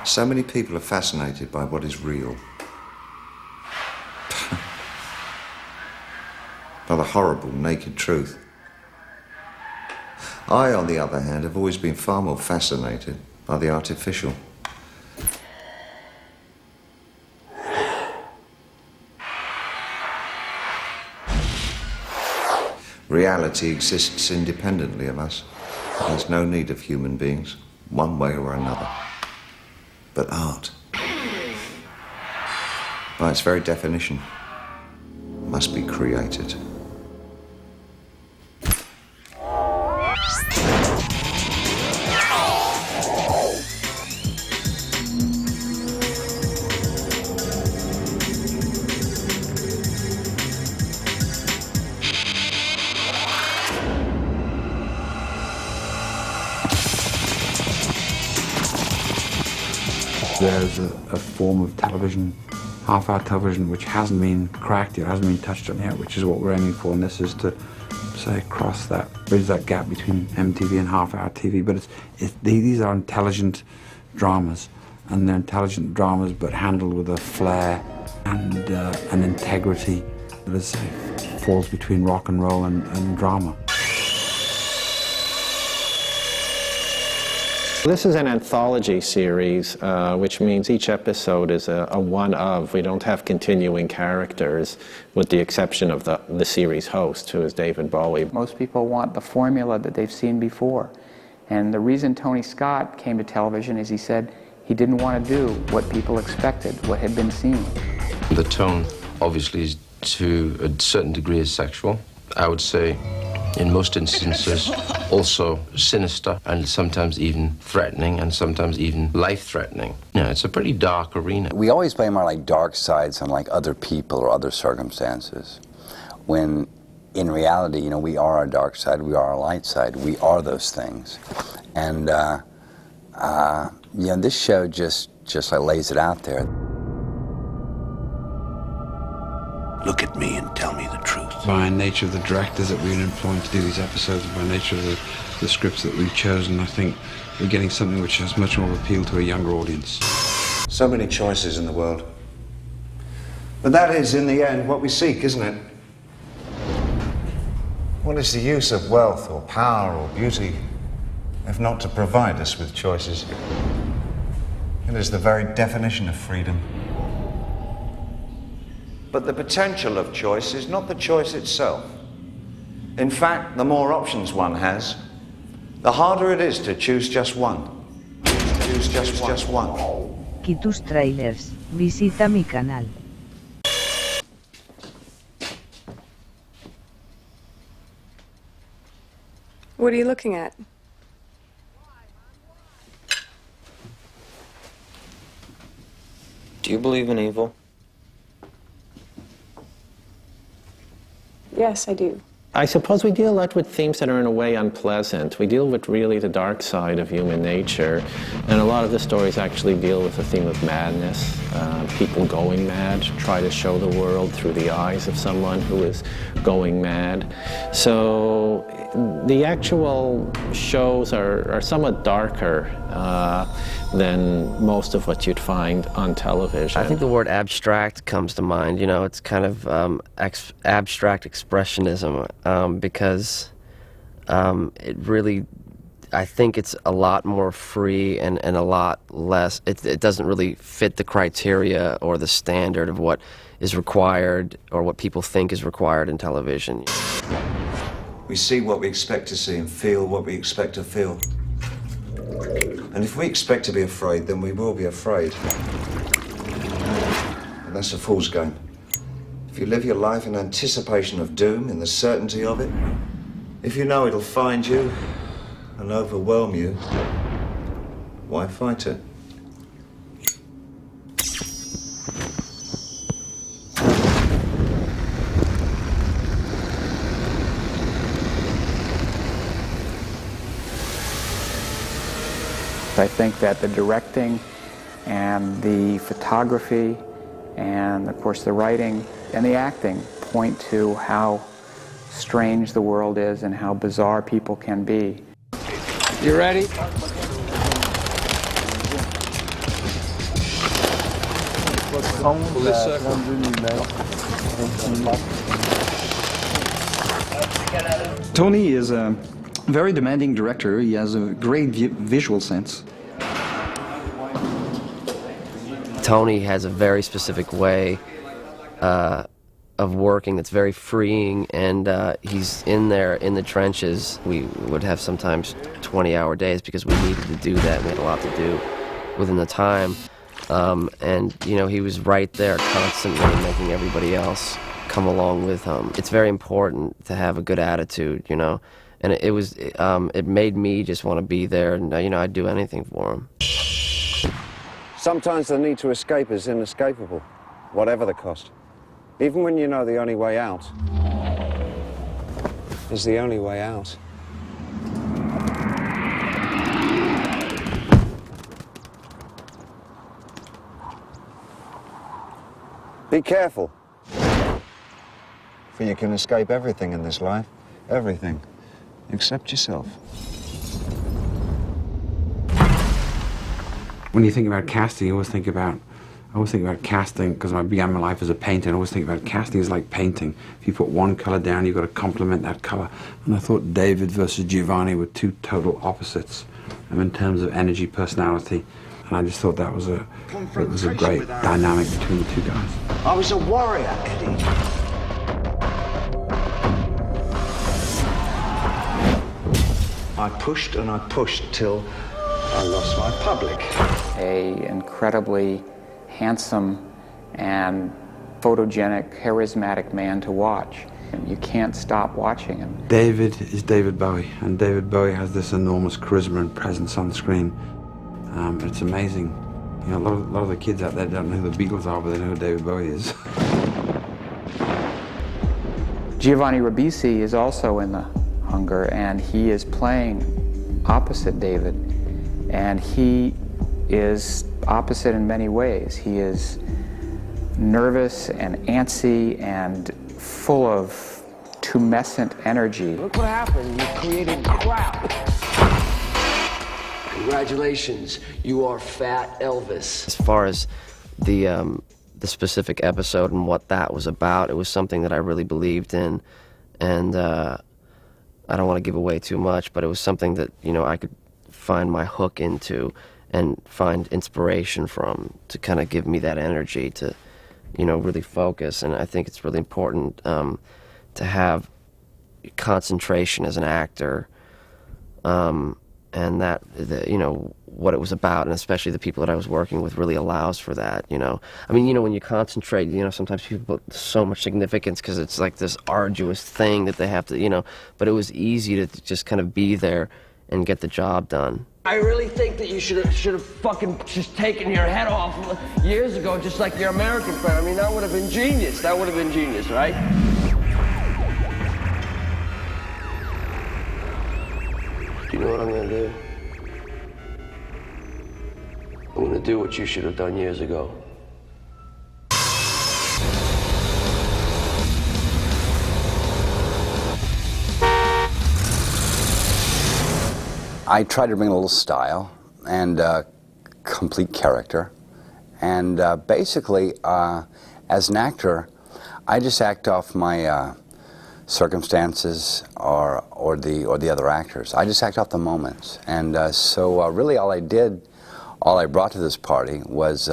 So many people are fascinated by what is real. By the horrible, naked truth. I, on the other hand, have always been far more fascinated by the artificial. Reality exists independently of us. There's no need of human beings, one way or another. But art, by its very definition, must be created. There's a form of television, half-hour television, which hasn't been cracked yet, hasn't been touched on yet, which is what we're aiming for, and this is to, say, bridge that gap between MTV and half-hour TV. But these are intelligent dramas, and they're intelligent dramas but handled with a flair and an integrity that, as I say, falls between rock and roll and drama. This is an anthology series, which means each episode is a one-of. We don't have continuing characters, with the exception of the series host, who is David Bowie. Most people want the formula that they've seen before. And the reason Tony Scott came to television is he said he didn't want to do what people expected, what had been seen. The tone, obviously, is to a certain degree is sexual. I would say, in most instances, also sinister and sometimes even threatening and sometimes even life-threatening. You know, it's a pretty dark arena. We always blame our dark sides on other people or other circumstances, when in reality, we are our dark side, we are our light side, we are those things. And this show just lays it out there. Look at me and tell me the truth. By nature of the directors that we've been employing to do these episodes, and by nature of the scripts that we've chosen, I think we're getting something which has much more appeal to a younger audience. So many choices in the world. But that is, in the end, what we seek, isn't it? What is the use of wealth or power or beauty if not to provide us with choices? It is the very definition of freedom. But the potential of choice is not the choice itself. In fact, the more options one has, the harder it is to choose just one. Choose just one. Tus tráilers, visita mi canal. What are you looking at? Do you believe in evil? Yes, I do. I suppose we deal a lot with themes that are in a way unpleasant. We deal with really the dark side of human nature, and a lot of the stories actually deal with the theme of madness, people going mad, try to show the world through the eyes of someone who is going mad. So the actual shows are somewhat darker than most of what you'd find on television. I think the word abstract comes to mind. It's kind of abstract expressionism, because it really, I think it's a lot more free and a lot less, it doesn't really fit the criteria or the standard of what is required or what people think is required in television. We see what we expect to see and feel what we expect to feel. And if we expect to be afraid, then we will be afraid. And that's a fool's game. If you live your life in anticipation of doom, in the certainty of it, if you know it'll find you and overwhelm you, why fight it? I think that the directing and the photography and, of course, the writing and the acting point to how strange the world is and how bizarre people can be. You ready? Tony is a very demanding director. He has a great visual sense. Tony has a very specific way of working that's very freeing, and he's in there in the trenches. We would have sometimes 20-hour days because we needed to do that. We had a lot to do within the time, and you know, he was right there constantly making everybody else come along with him. It's very important to have a good attitude, you know, and it made me just want to be there, and you know, I'd do anything for him. Sometimes the need to escape is inescapable, whatever the cost. Even when you know the only way out is the only way out. Be careful, for you can escape everything in this life. Everything, except yourself. When you think about casting, I always think about casting, because I began my life as a painter, and I always think about casting as like painting. If you put one color down, you've got to complement that color. And I thought David versus Giovanni were two total opposites in terms of energy, personality. And I just thought that was a great dynamic between the two guys. I was a warrior, Eddie. I pushed and I pushed till I lost my public. A incredibly handsome and photogenic, charismatic man to watch. And you can't stop watching him. David is David Bowie, and David Bowie has this enormous charisma and presence on the screen. It's amazing. You know, a lot of the kids out there don't know who the Beatles are, but they know who David Bowie is. Giovanni Ribisi is also in The Hunger, and he is playing opposite David. And he is opposite in many ways. He is nervous and antsy and full of tumescent energy. Look what happened. You created crap. Congratulations, you are Fat Elvis. As far as the specific episode and what that was about, it was something that I really believed in, and I don't want to give away too much, but it was something that, you know, I could find my hook into and find inspiration from to kind of give me that energy to, you know, really focus. And I think it's really important to have concentration as an actor, and that, you know, what it was about, and especially the people that I was working with really allows for that, you know. I mean, you know, when you concentrate, you know, sometimes people put so much significance because it's like this arduous thing that they have to, you know, but it was easy to just kind of be there and get the job done. I really think that you should have fucking just taken your head off years ago, just like your American friend. I mean, that would have been genius. That would have been genius, right? Do you know what I'm gonna do? I'm gonna do what you should have done years ago. I try to bring a little style and complete character, and basically, as an actor, I just act off my circumstances or the other actors. I just act off the moments, and so really all I brought to this party was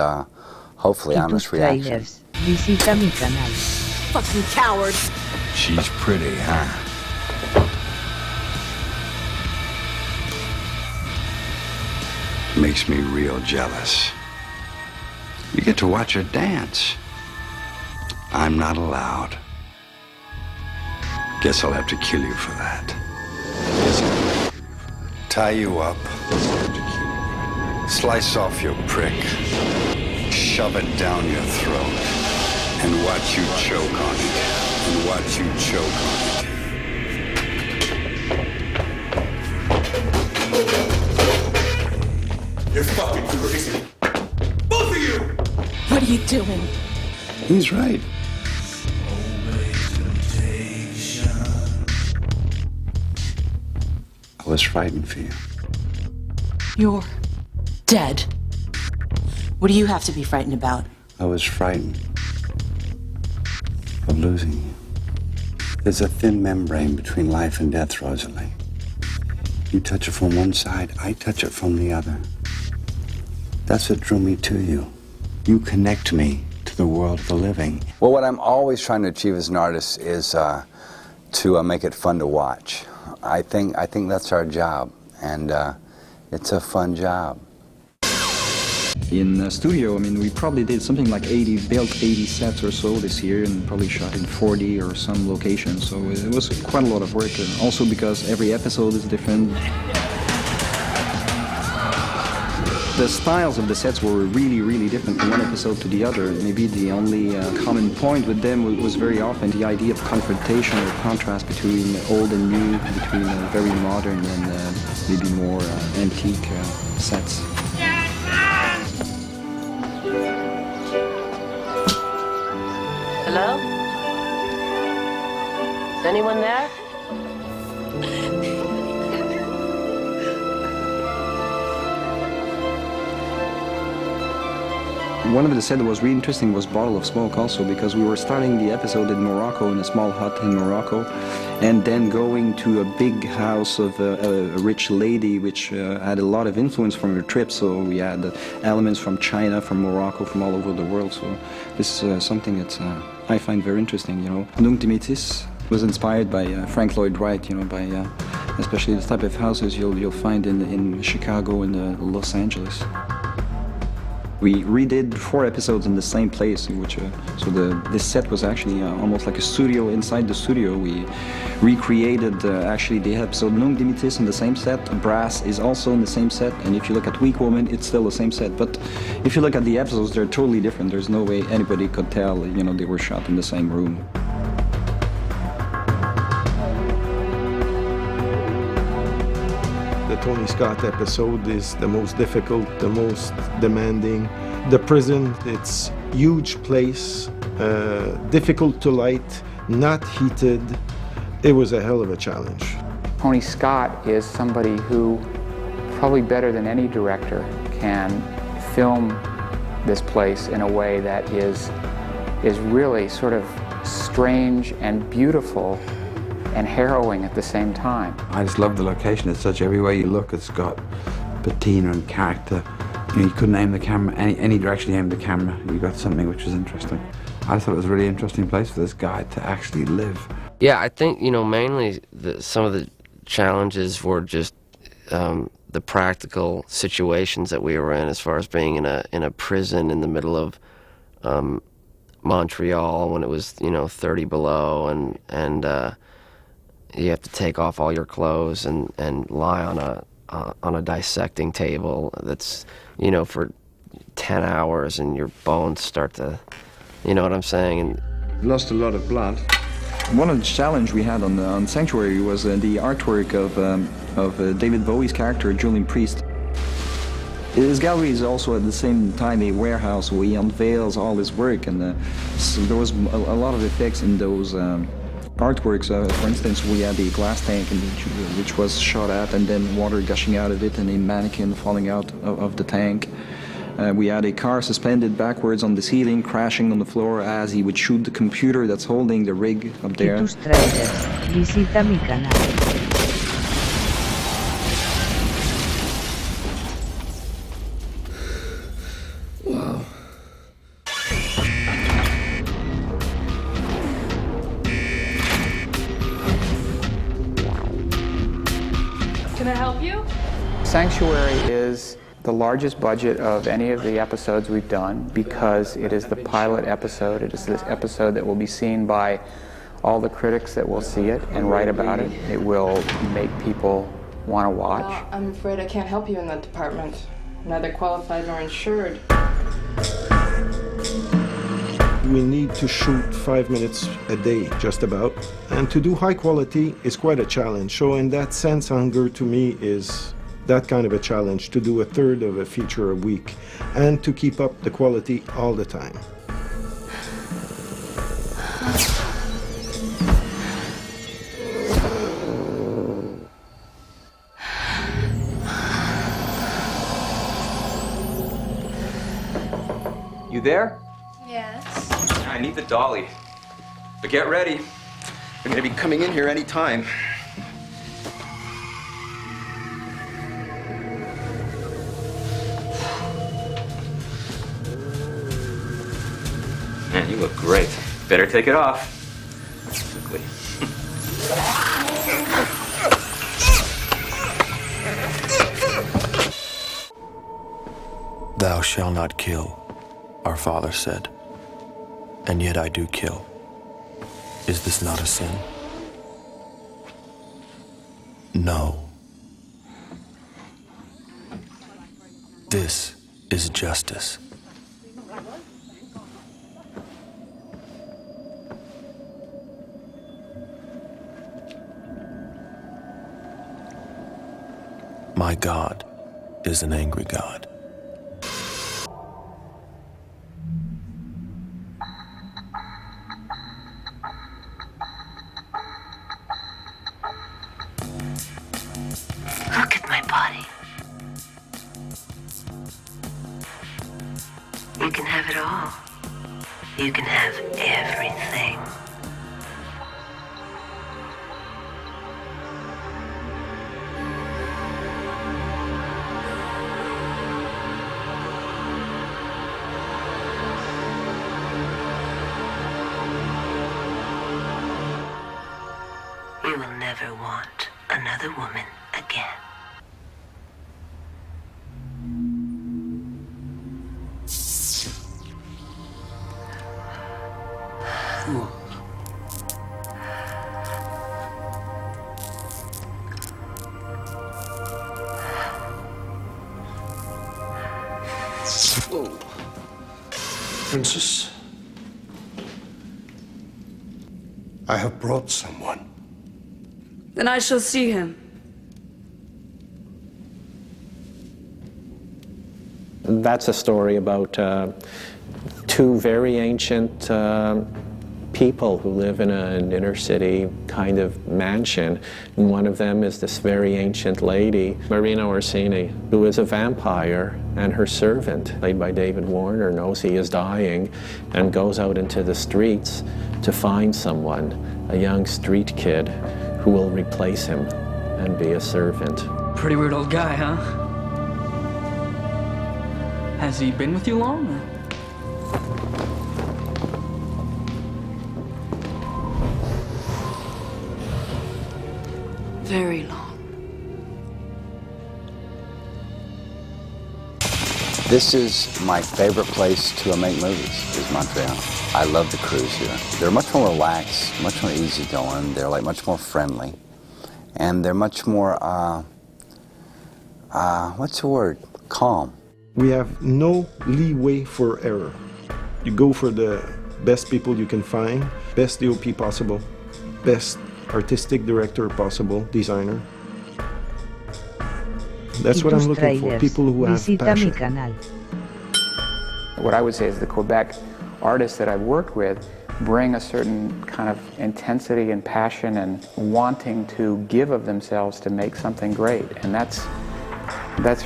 hopefully honest reaction. Tráilers, visita mi canal. Fucking coward. She's pretty, huh? Makes me real jealous. You get to watch her dance. I'm not allowed. Guess I'll have to kill you for that. Tie you up, slice off your prick, shove it down your throat, and watch you choke on it, and watch you choke on it. You're fucking crazy. Both of you! What are you doing? He's right. I was frightened for you. You're dead. What do you have to be frightened about? I was frightened of losing you. There's a thin membrane between life and death, Rosalie. You touch it from one side, I touch it from the other. That's what drew me to you. You connect me to the world of the living. Well, what I'm always trying to achieve as an artist is to make it fun to watch. I think that's our job, and it's a fun job. In the studio, I mean, we probably did something like built 80 sets or so this year, and probably shot in 40 or some locations. So it was quite a lot of work, and also because every episode is different. The styles of the sets were really, really different from one episode to the other. Maybe the only common point with them was very often the idea of confrontation or contrast between old and new, between very modern and maybe more antique sets. Hello? Is anyone there? One of the sets that was really interesting was Bottle of Smoke also, because we were starting the episode in Morocco, in a small hut in Morocco, and then going to a big house of a rich lady, which had a lot of influence from her trip. So we had elements from China, from Morocco, from all over the world. So this is something that I find very interesting, you know. Nunc Dimittis was inspired by Frank Lloyd Wright, you know, by especially the type of houses you'll find in Chicago and Los Angeles. We redid 4 episodes in the same place, which this set was actually almost like a studio inside the studio. We recreated actually the episode Nunc Dimittis in the same set. Brass is also in the same set, and if you look at Weak Woman, it's still the same set. But if you look at the episodes, they're totally different. There's no way anybody could tell, you know, they were shot in the same room. The Tony Scott episode is the most difficult, the most demanding. The prison, it's a huge place, difficult to light, not heated. It was a hell of a challenge. Tony Scott is somebody who, probably better than any director, can film this place in a way that is really sort of strange and beautiful and harrowing at the same time. I just love the location. It's such, everywhere you look, it's got patina and character. You know, you couldn't aim the camera, any direction you aimed the camera, you got something which was interesting. I thought it was a really interesting place for this guy to actually live. Yeah, I think, you know, mainly some of the challenges were just the practical situations that we were in, as far as being in a prison in the middle of Montreal when it was, you know, 30 below, and you have to take off all your clothes and lie on a dissecting table that's, you know, for 10 hours, and your bones start to, you know what I'm saying? And lost a lot of blood. One of the challenges we had on Sanctuary was the artwork of David Bowie's character, Julian Priest. His gallery is also at the same time a warehouse where he unveils all his work, and so there was a lot of effects in those artworks. For instance, we had a glass tank which was shot at, and then water gushing out of it, and a mannequin falling out of the tank. We had a car suspended backwards on the ceiling, crashing on the floor as he would shoot the computer that's holding the rig up there. Tus tráilers, visita mi canal. Wow. Can I help you? Sanctuary is the largest budget of any of the episodes we've done because it is the pilot episode. It is this episode that will be seen by all the critics that will see it and write about it. It will make people want to watch. Well, I'm afraid I can't help you in that department. Neither qualified nor insured. We need to shoot 5 minutes a day, just about. And to do high quality is quite a challenge. So in that sense, Hunger to me is that kind of a challenge, to do a third of a feature a week and to keep up the quality all the time. You there? Yes? I need the dolly. But get ready. They're gonna be coming in here any time. Man, you look great. Better take it off. Quickly. Thou shalt not kill, our father said, and yet I do kill. Is this not a sin? No. This is justice. My God is an angry God. Look at my body. You can have it all. You can have everything. You will never want another woman again. Princess, I have brought someone. Then I shall see him. That's a story about two very ancient people who live in an inner city kind of mansion. And one of them is this very ancient lady, Marina Orsini, who is a vampire, and her servant, played by David Warner, knows he is dying and goes out into the streets to find someone, a young street kid, who will replace him and be a servant. Pretty weird old guy, huh? Has he been with you long? Very long. This is my favorite place to make movies, is Montreal. I love the crews here. They're much more relaxed, much more easygoing. They're like much more friendly. And they're much more, what's the word? Calm. We have no leeway for error. You go for the best people you can find, best DOP possible, best artistic director possible, designer. That's what I'm looking for, people who have passion. What I would say is the Quebec artists that I've worked with bring a certain kind of intensity and passion and wanting to give of themselves to make something great. And that's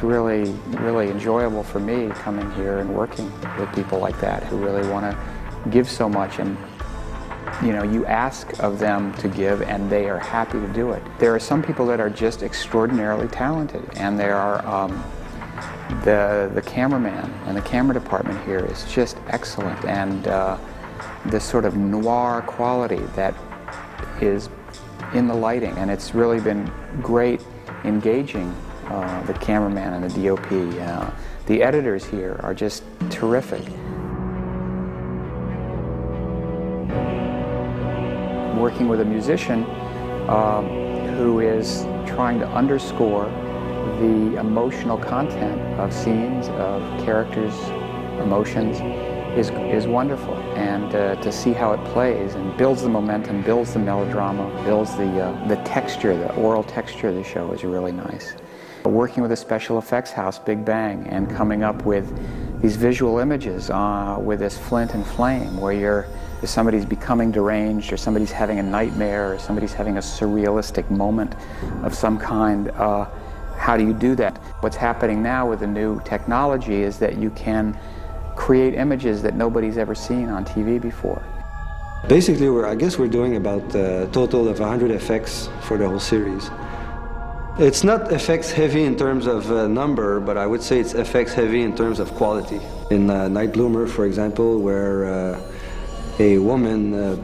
really, really enjoyable for me, coming here and working with people like that who really want to give so much. And you know, you ask of them to give and they are happy to do it. There are some people that are just extraordinarily talented, and there are the cameraman and the camera department here is just excellent, and this sort of noir quality that is in the lighting, and it's really been great engaging the cameraman and the DOP. The editors here are just terrific. Working with a musician who is trying to underscore the emotional content of scenes, of characters' emotions is wonderful. And to see how it plays and builds the momentum, builds the melodrama, builds the texture, the oral texture of the show is really nice. Working with a special effects house, Big Bang, and coming up with these visual images with this flint and flame, where if somebody's becoming deranged, or somebody's having a nightmare, or somebody's having a surrealistic moment of some kind, how do you do that? What's happening now with the new technology is that you can create images that nobody's ever seen on TV before. Basically, I guess we're doing about a total of 100 effects for the whole series. It's not effects heavy in terms of number, but I would say it's effects heavy in terms of quality. In Night Bloomer, for example, where a woman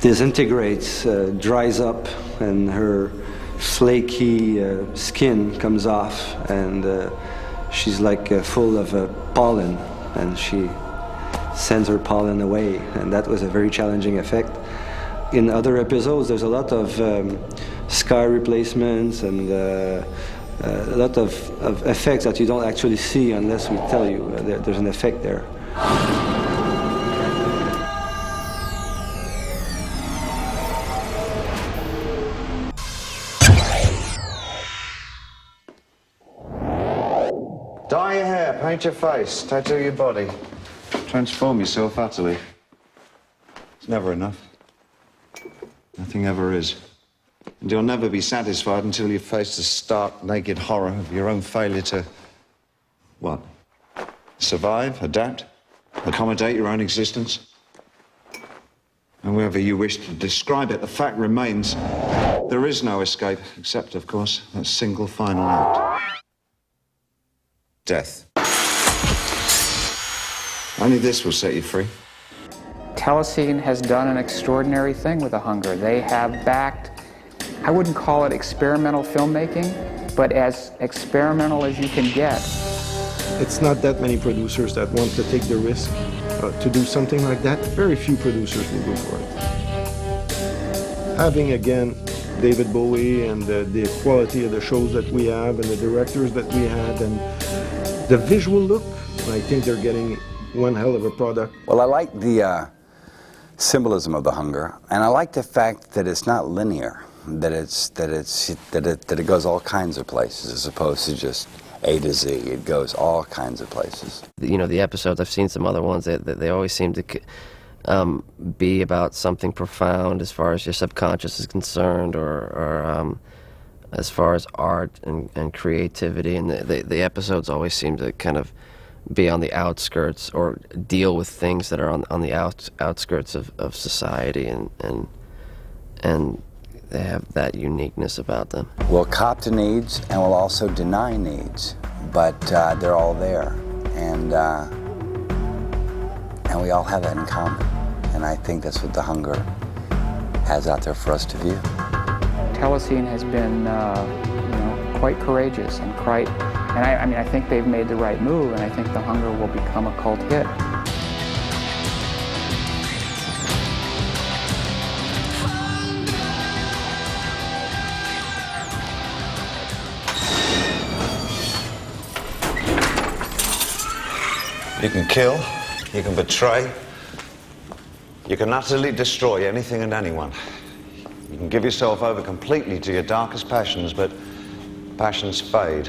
disintegrates, dries up, and her flaky skin comes off, and she's like full of pollen, and she sends her pollen away, and that was a very challenging effect. In other episodes, there's a lot of sky replacements and a lot of effects that you don't actually see unless we tell you there's an effect there. Dye your hair, paint your face, tattoo your body. Transform yourself utterly. It's never enough. Nothing ever is. And you'll never be satisfied until you've faced the stark, naked horror of your own failure to... what? Survive, adapt, accommodate your own existence. However you wish to describe it, the fact remains there is no escape, except, of course, that single final act. Death. Only this will set you free. Telescene has done an extraordinary thing with The Hunger. They have backed, I wouldn't call it experimental filmmaking, but as experimental as you can get. It's not that many producers that want to take the risk to do something like that. Very few producers will go for it. Having, again, David Bowie and the quality of the shows that we have and the directors that we had and the visual look, I think they're getting one hell of a product. Well, I like the symbolism of The Hunger, and I like the fact that it's not linear, that it goes all kinds of places as opposed to just A to Z. It goes all kinds of places. You know, the episodes, I've seen some other ones that they always seem to be about something profound as far as your subconscious is concerned, or as far as art and creativity, and the episodes always seem to kind of be on the outskirts or deal with things that are on the outskirts of society, and they have that uniqueness about them. We'll cop to needs and we'll also deny needs, but they're all there, and we all have that in common, and I think that's what The Hunger has out there for us to view. Telescene has been, quite courageous and quite, and I think they've made the right move, and I think The Hunger will become a cult hit. You can kill, you can betray, you can utterly destroy anything and anyone. You can give yourself over completely to your darkest passions, but passions fade.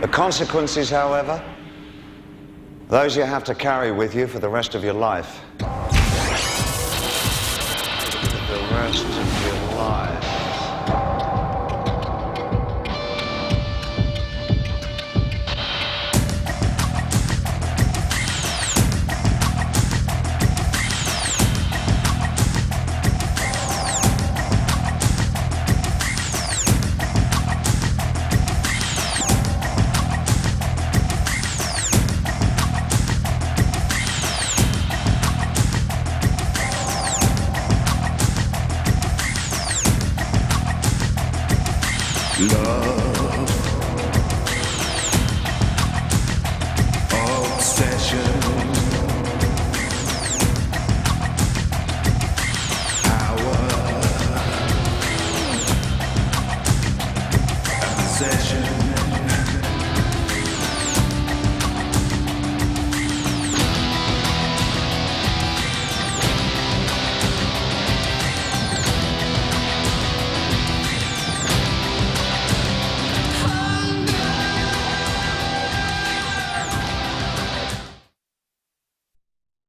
The consequences, however, those you have to carry with you for the rest of your life. For the rest of your life.